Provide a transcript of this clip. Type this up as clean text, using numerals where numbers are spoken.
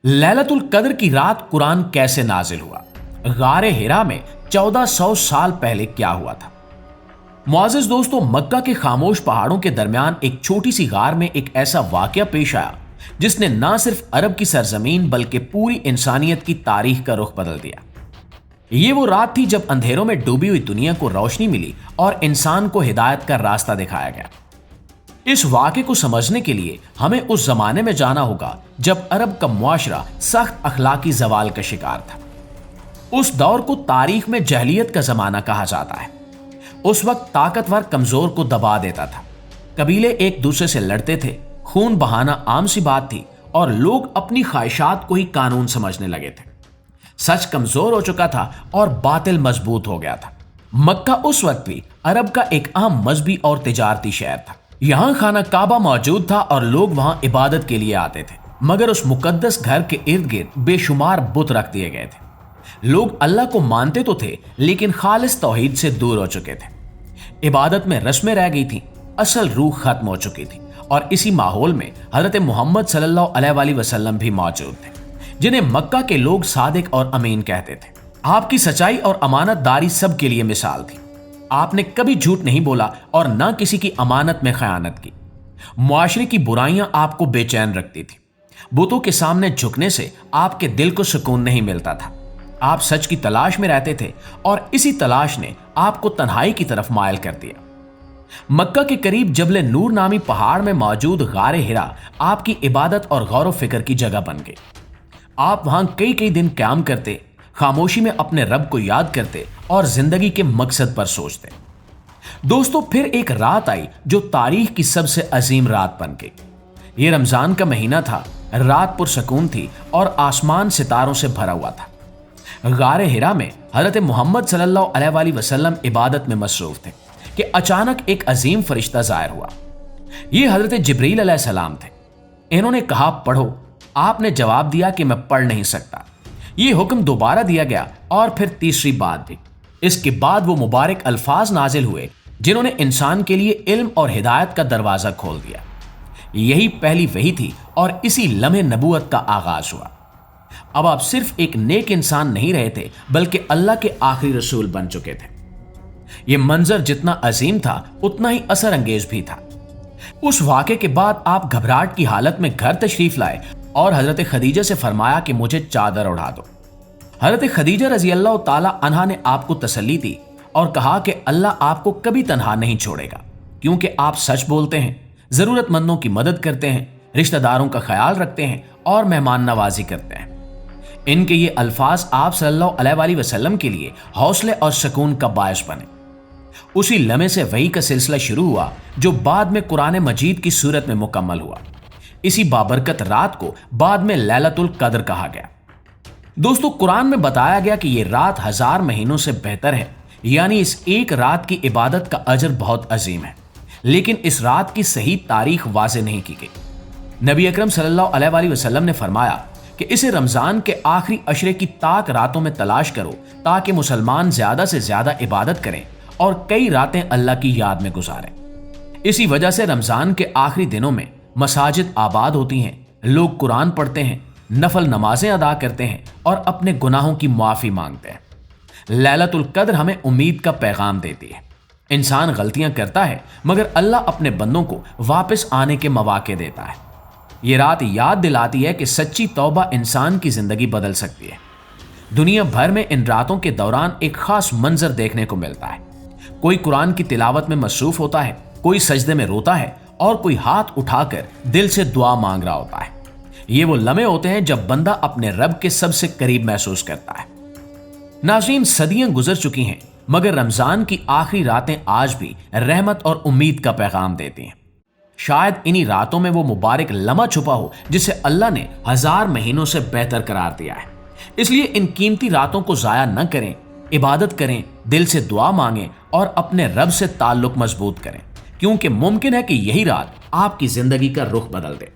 लैलतुल कद्र की रात कुरान कैसे नाजिल हुआ? गारे हिरा में 1400 साल पहले क्या हुआ था? मुआज़िज़ दोस्तों, मक्का के खामोश पहाड़ों के दरमियान एक छोटी सी गार में एक ऐसा वाकया पेश आया जिसने ना सिर्फ अरब की सरजमीन बल्कि पूरी इंसानियत की तारीख का रुख बदल दिया। ये वो रात थी जब अंधेरों में डूबी हुई दुनिया को रोशनी मिली और इंसान को हिदायत का रास्ता दिखाया गया। इस वाक़े को समझने के लिए हमें उस जमाने में जाना होगा जब अरब का मुआशरा सख्त अखलाकी जवाल का शिकार था। उस दौर को तारीख में जहलियत का जमाना कहा जाता है। उस वक्त ताकतवर कमजोर को दबा देता था, कबीले एक दूसरे से लड़ते थे, खून बहाना आम सी बात थी और लोग अपनी ख्वाहिशात को ही कानून समझने लगे थे। सच कमजोर हो चुका था और बातिल मजबूत हो गया था। मक्का उस वक्त भी अरब का एक अहम मजहबी और तिजारती शहर था। यहाँ खाना काबा मौजूद था और लोग वहां इबादत के लिए आते थे, मगर उस मुकद्दस घर के इर्द गिर्द बेशुमार बुत रख दिए गए थे। लोग अल्लाह को मानते तो थे लेकिन खालिस तौहीद से दूर हो चुके थे। इबादत में रस्में रह गई थी, असल रूह खत्म हो चुकी थी। और इसी माहौल में हजरत मोहम्मद सल्लल्लाहु अलैहि वसल्लम भी मौजूद थे, जिन्हें मक्का के लोग सादिक और अमीन कहते थे। आपकी सच्चाई और अमानतदारी सबके लिए मिसाल थी। आपने कभी झूठ नहीं बोला और ना किसी की अमानत में खयानत की। मुआशरे की बुराइयां आपको बेचैन रखती थी। बुतों के सामने झुकने से आपके दिल को सुकून नहीं मिलता था। आप सच की तलाश में रहते थे और इसी तलाश ने आपको तन्हाई की तरफ मायल कर दिया। मक्का के करीब जबले नूर नामी पहाड़ में मौजूद गारे हिरा आपकी इबादत और गौर फिक्र की जगह बन गई। आप वहां कई कई दिन क़याम करते, खामोशी में अपने रब को याद करते और जिंदगी के मकसद पर सोचते। दोस्तों, फिर एक रात आई जो तारीख की सबसे अजीम रात बन गई। ये रमजान का महीना था, रात पुरसकून थी और आसमान सितारों से भरा हुआ था। गारे हिरा में हजरत मोहम्मद सल्लल्लाहु अलैहि वसल्लम इबादत में मसरूफ थे कि अचानक एक अजीम फरिश्ता ज़ाहिर हुआ। ये हजरत जिब्रील अलैहिस्सलाम थे। इन्होंने कहा, पढ़ो। आपने जवाब दिया कि मैं पढ़ नहीं सकता। ये हुक्म दोबारा दिया गया और फिर तीसरी बात भी। इसके बाद वो मुबारक अल्फाज नाजिल हुए जिन्होंने इंसान के लिए इल्म और हिदायत का दरवाजा खोल दिया। यही पहली वही थी और इसी लम्हे नबूवत का आगाज हुआ। अब आप सिर्फ एक नेक इंसान नहीं रहे थे बल्कि अल्लाह के आखिरी रसूल बन चुके थे। यह मंजर जितना अजीम था उतना ही असर अंगेज भी था। उस वाक़े के बाद आप घबराहट की हालत में घर तशरीफ लाए और हजरत खदीजा से फरमाया कि मुझे चादर उड़ा दो। हजरत खदीजा रजी अल्लाह ताला अन्हा ने आपको तसल्ली दी और कहा कि अल्लाह आपको कभी तन्हा नहीं छोड़ेगा, क्योंकि आप सच बोलते हैं, जरूरतमंदों की मदद करते हैं, रिश्तेदारों का ख्याल रखते हैं और मेहमान नवाजी करते हैं। इनके ये अल्फाज आप सल्लल्लाहु अलैहि वसल्लम के लिए हौसले और सुकून का बायस बने। उसी लम्हे से वही का सिलसिला शुरू हुआ जो बाद में कुरान मजीद की सूरत में मुकम्मल हुआ। इसी बाबरकत रात को बाद में लैलतुल कद्र कहा गया। दोस्तों, कुरान में बताया गया कि यह रात 1000 महीनों से बेहतर है, यानी इस एक रात की इबादत का अजर बहुत अजीम है। लेकिन इस रात की सही तारीख वाज़ेह नहीं की गई। नबी अकरम सल्लल्लाहु अलैहि वसल्लम ने फरमाया कि इसे रमजान के आखिरी अशरे की ताक रातों में तलाश करो ताकि मुसलमान ज्यादा से ज्यादा इबादत करें और कई रातें अल्लाह की याद में गुजारें। इसी वजह से रमजान के आखिरी दिनों में मसाजिद आबाद होती हैं, लोग कुरान पढ़ते हैं, नफल नमाजें अदा करते हैं और अपने गुनाहों की माफ़ी मांगते हैं। लैलतुल कद्र हमें उम्मीद का पैगाम देती है। इंसान गलतियां करता है मगर अल्लाह अपने बंदों को वापस आने के मौके देता है। ये रात याद दिलाती है कि सच्ची तौबा इंसान की जिंदगी बदल सकती है। दुनिया भर में इन रातों के दौरान एक खास मंजर देखने को मिलता है। कोई कुरान की तिलावत में मसरूफ होता है, कोई सजदे में रोता है और कोई हाथ उठाकर दिल से दुआ मांग रहा होता है। ये वो लम्हे होते हैं जब बंदा अपने रब के सबसे करीब महसूस करता है। नाज़रीन, सदियां गुजर चुकी हैं मगर रमजान की आखिरी रातें आज भी रहमत और उम्मीद का पैगाम देती हैं। शायद इन्हीं रातों में वो मुबारक लम्हा छुपा हो जिसे अल्लाह ने 1000 महीनों से बेहतर करार दिया है। इसलिए इन कीमती रातों को जाया न करें, इबादत करें, दिल से दुआ मांगें और अपने रब से ताल्लुक मजबूत करें, क्योंकि मुमकिन है कि यही रात आपकी जिंदगी का रुख बदल दे।